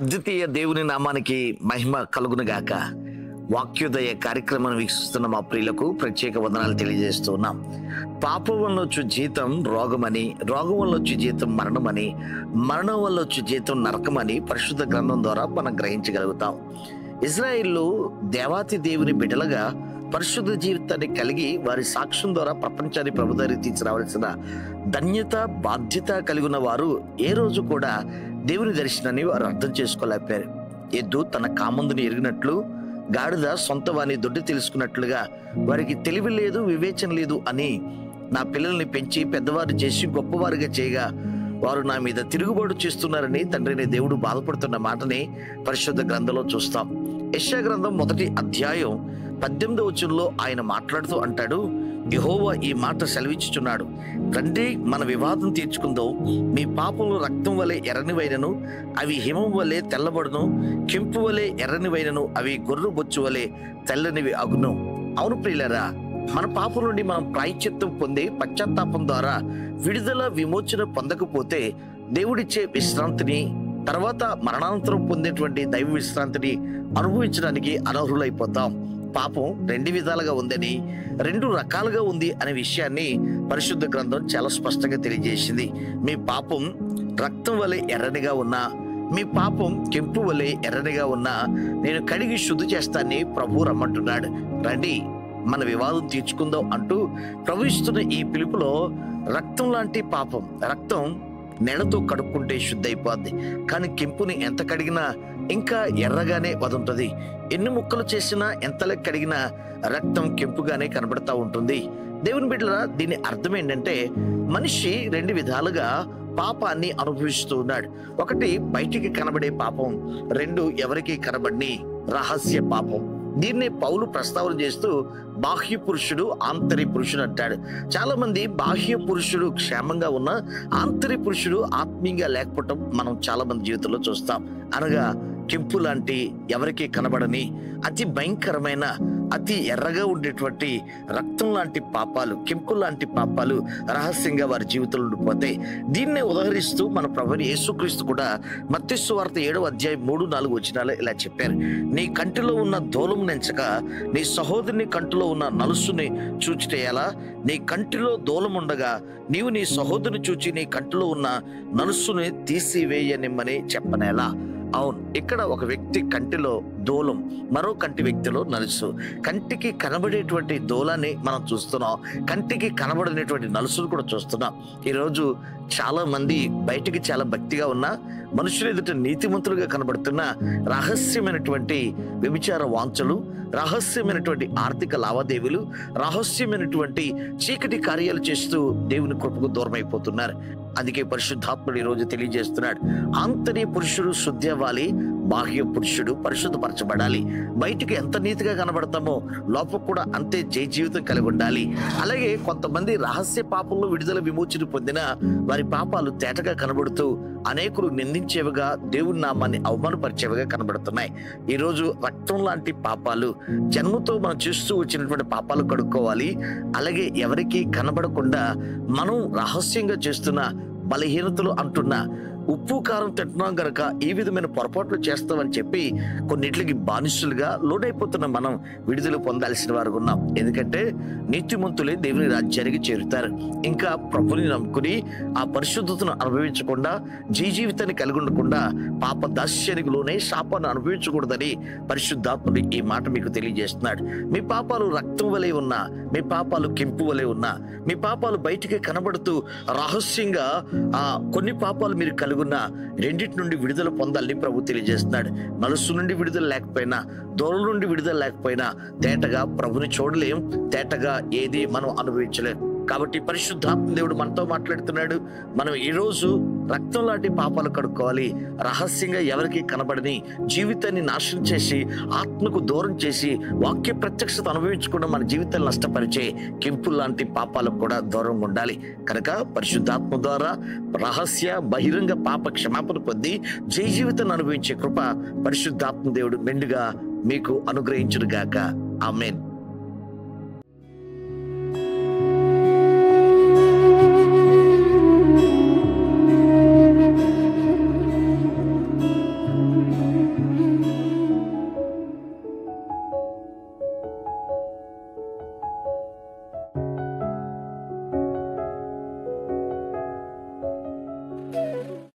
అద్వితీయ దేవుని నామానికి మహిమ కలుగును గాక. వాక్యోదయ కార్యక్రమాన్ని వీక్షిస్తున్న మా ప్రియులకు ప్రత్యేక వందనాలు తెలియజేస్తూ ఉన్నాం. పాపం వల్ల వచ్చు జీతం రోగమని, రోగం వల్ల వచ్చే జీతం మరణమని, మరణం వల్ల వచ్చే జీతం నరకమని పరిశుద్ధ గ్రంథం ద్వారా మనం గ్రహించగలుగుతాం. ఇజ్రాయిల్లో దేవాతి దేవుని బిడ్డలుగా పరిశుద్ధ జీవితాన్ని కలిగి వారి సాక్ష్యం ద్వారా ప్రపంచాన్ని ప్రభుదారి తీసుకురావాల్సిన ధన్యత, బాధ్యత కలిగిన వారు ఏ రోజు కూడా దేవుని దర్శనాన్ని వారు అర్థం చేసుకోలేకపోయారు. ఎద్దు తన కామందుని ఎరిగినట్లు, గాడిద సొంత వాని దొడ్డి తెలుసుకున్నట్లుగా వారికి తెలివి లేదు, వివేచన లేదు అని నా పిల్లల్ని పెంచి పెద్దవారు చేసి గొప్పవారిగా చేయగా వారు నా మీద తిరుగుబాటు చేస్తున్నారని తండ్రిని దేవుడు బాధపడుతున్న మాటని పరిశుద్ధ గ్రంథంలో చూస్తాం. యెషయా గ్రంథం 1వ అధ్యాయం 18వ వచనంలో ఆయన మాట్లాడుతూ అంటాడు, యెహోవా ఈ మాట సెలవిచ్చుచున్నాడు, రండి మన వివాదం తీర్చుకుందాం. మీ పాపములు రక్తం వలె ఎర్రనివైనను అవి హిమం వలె తెల్లబడును, కెంపు వలె ఎర్రనివైనను అవి గొర్రె బొచ్చు వలె తెల్లనివి అగును. అవును ప్రియులారా, మన పాపం నుండి మనం ప్రాయశ్చిత్తం పొంది పశ్చాత్తాపం ద్వారా విడుదల, విమోచన పొందకపోతే దేవుడిచ్చే విశ్రాంతిని, తర్వాత మరణానంతరం పొందేటువంటి దైవ విశ్రాంతిని అనుభవించడానికి అనర్హులైపోతాం. పాపం 2 విధాలుగా ఉందని, 2 రకాలుగా ఉంది అనే విషయాన్ని పరిశుద్ధ గ్రంథం చాలా స్పష్టంగా తెలియజేసింది. మీ పాపం రక్తం వలె ఎర్రనిగా ఉన్నా, మీ పాపం కెంపు వలె ఎర్రనిగా ఉన్నా నేను కడిగి శుద్ధి చేస్తానని ప్రభు రమ్మంటున్నాడు. రండి మన వివాదం తీర్చుకుందాం అంటూ ప్రభు ఇస్తున్న ఈ పిలుపులో రక్తం లాంటి పాపం, రక్తం నెలతో కడుక్కుంటే శుద్ధి అయిపోద్ది, కానీ కెంపుని ఎంత కడిగినా ఇంకా ఎర్రగానే వదుంటది. ఎన్ని ముక్కలు చేసినా, ఎంతలా కడిగినా రక్తం కెంపుగానే కనబడతా ఉంటుంది. దేవుని బిడ్డలారా, దీని అర్థం ఏంటంటే మనిషి 2 విధాలుగా పాపాన్ని అనుభవిస్తూ ఉన్నాడు. ఒకటి బయటికి కనబడే పాపం, 2 ఎవరికి కనబడని రహస్య పాపం. దీన్నే పౌలు ప్రస్తావన చేస్తూ బాహ్య పురుషుడు, ఆంతర్య పురుషుడు అంటాడు. చాలా మంది బాహ్య పురుషుడు క్షేమంగా ఉన్న, ఆంతర్య పురుషుడు ఆత్మీయంగా లేకపోవటం మనం చాలా మంది జీవితంలో చూస్తాం. అనగా కెంపు లాంటి ఎవరికి కనబడని అతి భయంకరమైన, అతి ఎర్రగా ఉండేటువంటి రక్తం లాంటి పాపాలు, కెంపు లాంటి పాపాలు రహస్యంగా వారి జీవితంలో ఉండిపోతాయి. దీన్నే ఉదహరిస్తూ మన ప్రభువైన యేసుక్రీస్తు కూడా మత్తయి సువార్త 7వ అధ్యాయం 3-4 వచనాలు ఇలా చెప్పారు, నీ కంటిలో ఉన్న దూలం నెంచక నీ సహోదరుని కంటిలో ఉన్న నలుసుని చూచిటేయాలా? నీ కంటిలో దూలం ఉండగా నీవు నీ సహోదరుని చూచి నీ కంటిలో ఉన్న నలుసుని తీసివేయనిమ్మని చెప్పనేలా? అవును, ఇక్కడ ఒక వ్యక్తి కంటిలో దూలం, మరో కంటి వ్యక్తిలో నలుసు. కంటికి కనబడేటువంటి దూలాన్ని మనం చూస్తున్నాం, కంటికి కనబడనేటువంటి నలుసును కూడా చూస్తున్నాం. ఈరోజు చాలా మంది బయటికి చాలా భక్తిగా ఉన్నా, మనుషులు ఎదుట నీతిమంతులుగా కనబడుతున్న రహస్యమైనటువంటి వ్యభిచార వాంఛలు, రహస్యమైనటువంటి ఆర్థిక లావాదేవీలు, రహస్యమైనటువంటి చీకటి కార్యాలు చేస్తూ దేవుని కృపకు దూరం అయిపోతున్నారు. అందుకే పరిశుద్ధాత్ముడు ఈ రోజు తెలియజేస్తున్నాడు, ఆంతర్య పురుషుడు శుద్ధి అవ్వాలి, బాహ్య పురుషుడు పరిశుద్ధపరచబడాలి. బయటికి ఎంత నీతిగా కనబడతామో లోపల కూడా అంతే జయ జీవితం కలిగి ఉండాలి. అలాగే కొంతమంది రహస్య పాపంలో విడుదల, విమోచన పొందిన వారి పాపాలు తేటగా కనబడుతూ అనేకులు నిందించేవిగా, దేవుని నామాన్ని అవమానపరిచేవిగా కనబడుతున్నాయి. ఈరోజు రక్తం లాంటి పాపాలు, జన్మతో మనం చూస్తూ వచ్చినటువంటి పాపాలు కడుక్కోవాలి. అలాగే ఎవరికి కనబడకుండా మనం రహస్యంగా చేస్తున్న బలహీనతలు అంటున్న, ఉప్పు కారం తింటున్నాం గనక ఈ విధమైన పొరపాట్లు చేస్తామని చెప్పి కొన్నిటికి బానిసలుగా లోనైపోతున్న మనం విడుదల పొందాల్సిన వారు ఉన్నాం. ఎందుకంటే నీతిమంతులే దేవుని రాజ్యానికి చేరుతారు. ఇంకా ప్రభుని నమ్ముకుని ఆ పరిశుద్ధతను అనుభవించకుండా, జీవితాన్ని కలిగి ఉండకుండా పాప దాస్యానికి లోనే శాపాన్ని అనుభవించకూడదని పరిశుద్ధాత్ముడు ఈ మాట మీకు తెలియజేస్తున్నాడు. మీ పాపాలు రక్తం వలె ఉన్నా, మీ పాపాలు కెంపు వలె ఉన్నా, మీ పాపాలు బయటికి కనబడుతూ రహస్యంగా కొన్ని పాపాలు మీరు కలిగి ఉన్న, రెండిటి నుండి విడుదల పొందాలని ప్రభు తెలియజేస్తున్నాడు. నలుసు నుండి విడుదల లేకపోయినా, దూరం నుండి విడుదల లేకపోయినా తేటగా ప్రభుని చూడలేం, తేటగా ఏది మనం అనుభవించలేం. కాబట్టి పరిశుద్ధాత్మ దేవుడు మనతో మాట్లాడుతున్నాడు. మనం ఈ రోజు రక్తం లాంటి పాపాలు కడుక్కోవాలి. రహస్యంగా ఎవరికి కనబడని జీవితాన్ని నాశనం చేసి, ఆత్మకు దూరం చేసి, వాక్య ప్రత్యక్షత అనుభవించకుండా మన జీవితాన్ని నష్టపరిచే కెంపు లాంటి పాపాలకు కూడా దూరంగా ఉండాలి. కనుక పరిశుద్ధాత్మ ద్వారా రహస్య, బహిరంగ పాప క్షమాపణ పొంది జయ జీవితాన్ని అనుభవించే కృప పరిశుద్ధాత్మ దేవుడు మెండుగా మీకు అనుగ్రహించును గాక. ఆమేన్.